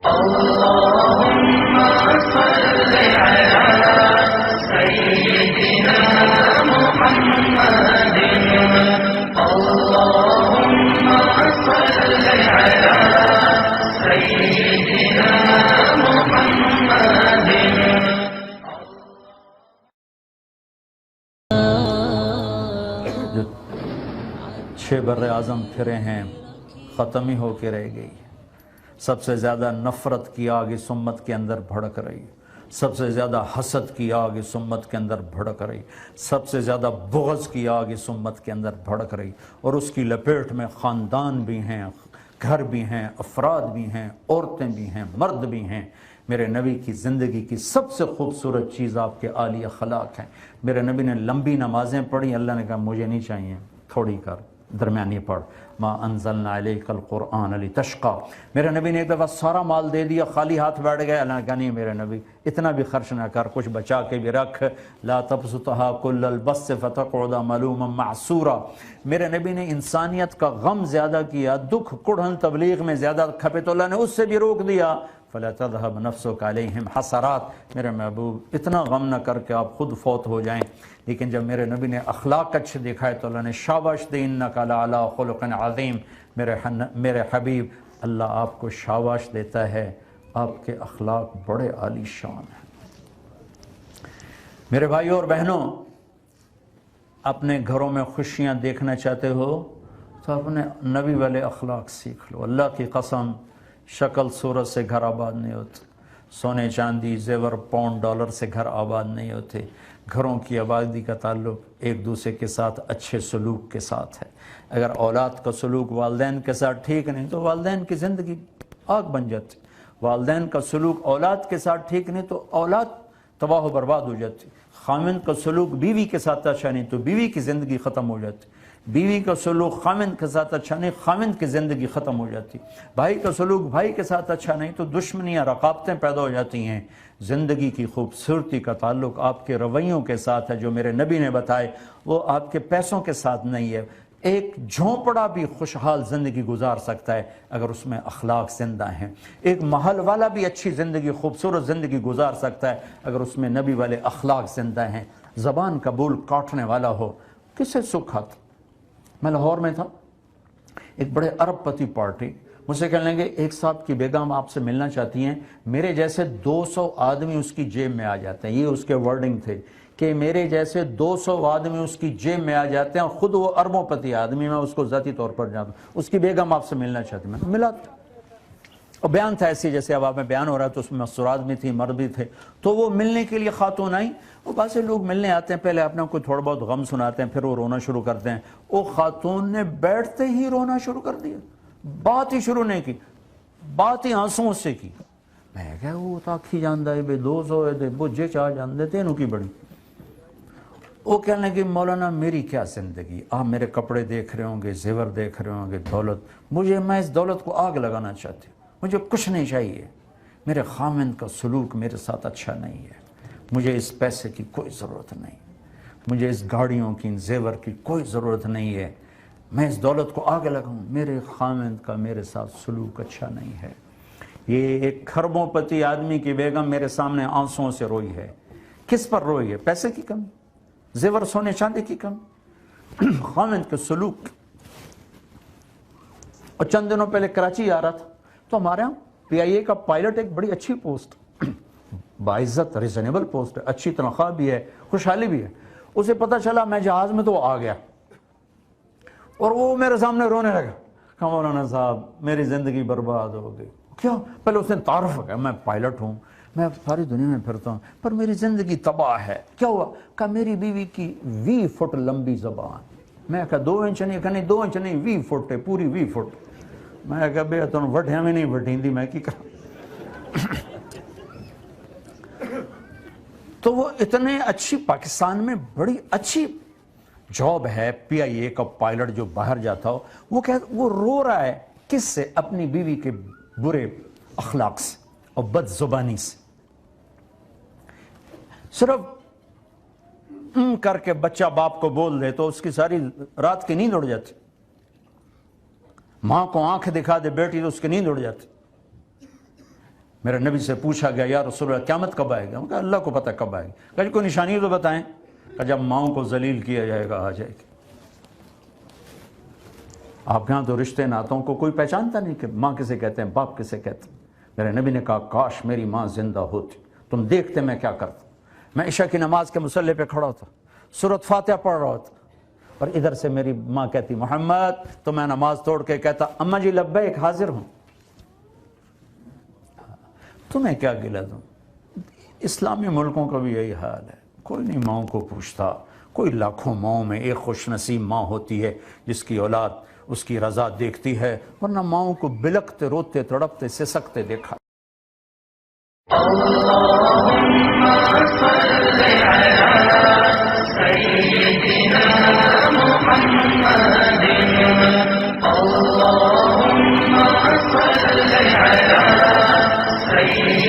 اللهم صل على سيدنا محمد اللهم صل على سيدنا محمد جو 6 بر اعظم پھرے ہیں ختم ہی ہو کے رہ گئی. سب سے زیادہ نفرت کی آگ اس امت کے اندر بھڑک رہی، سب سے زیادہ حسد کی آگ اس امت کے اندر بھڑک رہی، سب سے زیادہ بغض کی آگ اس امت کے اندر بھڑک رہی، اور اس کی لپیٹ میں خاندان بھی ہیں، گھر بھی ہیں، افراد بھی ہیں، عورتیں بھی ہیں، مرد بھی ہیں. میرے نبی کی زندگی کی سب سے خوبصورت چیز آپ کے عالی اخلاق ہیں. میرے نبی نے لمبی نمازیں پڑھی، اللہ نے کہا مجھے نہیں چاہیے، تھوڑی کر، درمیانی پڑھ. ما انزلنا علیک القرآن لتشقی. میرے نبی نے ایک دفعہ سارا مال دے دیا، خالی ہاتھ بیٹھ گئے. اللہ نے کہا نہیں میرے نبی اتنا بھی خرچ نہ کر، کچھ بچا کے بھی رکھ. لا تبسطها کل البسط فتقعد ملوما معصورا. میرے نبی نے انسانیت کا غم زیادہ کیا، دکھ کڑھن تبلیغ میں زیادہ کھپے تو اللہ نے اس سے بھی روک دیا. فلا تذهب نفسك عليهم حسرات. میرے محبوب اتنا غم نہ کر کے آپ خود فوت ہو جائیں. لیکن جب میرے نبی نے اخلاق اچھے دکھائے تو اللہ نے شاباش دی، انک لعلی خلق عظیم. میرے حبیب اللہ آپ کو شاباش دیتا ہے، آپ کے اخلاق بڑے عالی شان ہیں. میرے بھائیوں اور بہنوں، اپنے گھروں میں خوشیاں دیکھنا چاہتے ہو تو اپنے نبی والے اخلاق سیکھ لو. اللہ کی قسم شکل صورت سے گھر آباد نہیں ہوتے، سونے چاندی زیور پاؤنڈ ڈالر سے گھر آباد نہیں ہوتے. گھروں کی آبادی کا تعلق ایک دوسرے کے ساتھ اچھے سلوک کے ساتھ ہے. اگر اولاد کا سلوک والدین کے ساتھ ٹھیک نہیں تو والدین کی زندگی آگ بن جاتی. والدین کا سلوک اولاد کے ساتھ ٹھیک نہیں تو اولاد تباہ و برباد ہو جاتی. خامند کا سلوک بیوی کے ساتھ اچھا نہیں تو بیوی کی زندگی ختم ہو جاتی. بیوی کا سلوک خامند کے ساتھ اچھا نہیں، خامند کی زندگی ختم ہو جاتی. بھائی کا سلوک بھائی کے ساتھ اچھا نہیں تو دشمنیاں رقابتیں پیدا ہو جاتی ہیں. زندگی کی خوبصورتی کا تعلق آپ کے رویوں کے ساتھ ہے جو میرے نبی نے بتائے، وہ آپ کے پیسوں کے ساتھ نہیں ہے. ایک جھونپڑا بھی خوشحال زندگی گزار سکتا ہے اگر اس میں اخلاق زندہ ہیں. ایک محل والا بھی اچھی زندگی، خوبصورت زندگی گزار سکتا ہے اگر اس میں نبی والے اخلاق زندہ ہیں. زبان کا بول کاٹنے والا ہو کسے سکھ آتا. میں لاہور میں تھا، ایک بڑے ارب پتی پارٹی مجھ سے کہنے لگے ایک صاحب کی بیگم آپ سے ملنا چاہتی ہیں. میرے جیسے 200 آدمی اس کی جیب میں آ جاتے ہیں. یہ اس کے ورڈنگ تھے کہ میرے جیسے 200 آدمی اس کی جیب میں آ جاتے ہیں، خود وہ اربوں پتی آدمی، میں اس کو ذاتی طور پر جانتا ہوں. اس کی بیگم آپ سے ملنا چاہتی. میں ملا اور بیان تھا ایسی جیسے اب آپ میں بیان ہو رہا ہے تو اس میں مسورات بھی تھی، مرد بھی تھے. تو وہ ملنے کے لیے خاتون آئیں. وہ باسے لوگ ملنے آتے ہیں، پہلے اپنا کوئی تھوڑا بہت غم سناتے ہیں، پھر وہ رونا شروع کرتے ہیں. وہ خاتون نے بیٹھتے ہی رونا شروع کر دیا، بات ہی شروع نہیں کی، بات ہی آنسوں سے کی. میں کہا وہ تاکھی جاندہ ہے بے 200 دے بجے چاہ جاندے تھے انہوں کی بڑی. وہ کہنے لگے مولانا میری کیا زندگی، آپ میرے کپڑے دیکھ رہے ہوں گے، زیور دیکھ رہے ہوں گے، دولت، میں اس دولت کو آگ لگانا چاہتی ہوں، مجھے کچھ نہیں چاہیے. میرے خامند کا سلوک میرے ساتھ اچھا نہیں ہے، مجھے اس پیسے کی کوئی ضرورت نہیں، مجھے اس گاڑیوں کی، ان زیور کی کوئی ضرورت نہیں ہے، میں اس دولت کو آگے لگاؤں. میرے خامند کا میرے ساتھ سلوک اچھا نہیں ہے. یہ ایک کھربوں پتی آدمی کی بیگم میرے سامنے آنسوں سے روئی ہے. کس پر روئی ہے؟ پیسے کی کمی، زیور سونے چاندی کی کمی، خامند کے سلوک. اور چند دنوں پہلے کراچی آ رہا تھا تو ہمارے ہاں پی آئی اے کا پائلٹ، ایک بڑی اچھی پوسٹ، باعزت ریزنیبل پوسٹ ہے، اچھی تنخواہ بھی ہے، خوشحالی بھی ہے. اسے پتہ چلا میں جہاز میں تو وہ آ گیا اور وہ میرے سامنے رونے لگا کہ مولانا صاحب میری زندگی برباد ہو گئی. کیا؟ پہلے اس نے تعارف کیا، میں پائلٹ ہوں، میں ساری دنیا میں پھرتا ہوں پر میری زندگی تباہ ہے. کیا ہوا؟ کہ میری بیوی کی 20 فٹ لمبی زبان. میں کہا 2 انچ نہیں، کہ نہیں 2 انچ نہیں 20 فٹ ہے، پوری 20 فٹ. میں کہا بے تو وٹھیا میں نہیں وٹھیں دی، میں کی کرا. تو وہ اتنے اچھی، پاکستان میں بڑی اچھی جاب ہے پی آئی اے کا پائلٹ جو باہر جاتا ہو، وہ رو رہا ہے کس سے؟ اپنی بیوی کے برے اخلاق سے اور بد زبانی سے. صرف کر کے بچہ باپ کو بول دے تو اس کی ساری رات کی نیند اڑ جاتی. ماں کو آنکھ دکھا دے بیٹی تو اس کی نیند اڑ جاتی. میرے نبی سے پوچھا گیا یا رسول اللہ قیامت کب آئے گا؟ کہا اللہ کو پتہ کب آئے گی۔ کہا جی کوئی نشانی تو بتائیں۔ کہا جب ماؤں کو ذلیل کیا جائے گا آ جائے گی۔ آپ کے ہاں تو رشتے ناتوں کو کوئی پہچانتا نہیں کہ ماں کسے کہتے ہیں، باپ کسے کہتے ہیں۔ میرے نبی نے کہا کاش میری ماں زندہ ہوتی، تم دیکھتے میں کیا کرتا۔ میں عشاء کی نماز کے مصلی پہ کھڑا تھا، سورۃ فاتحہ پڑھ رہا تھا، اور ادھر سے میری ماں کہتی محمد، تو میں نماز توڑ کے کہتا اماں جی لبیک، حاضر ہوں۔ تمہیں کیا گلہ دوں؟ اسلامی ملکوں کا بھی یہی حال ہے، کوئی نہیں ماؤں کو پوچھتا۔ کوئی لاکھوں ماؤں میں ایک خوش نصیب ماں ہوتی ہے جس کی اولاد اس کی رضا دیکھتی ہے، ورنہ ماؤں کو بلکتے روتے تڑپتے سسکتے دیکھا۔ اللهم صل على سيدنا محمد اللهم صل على سيدنا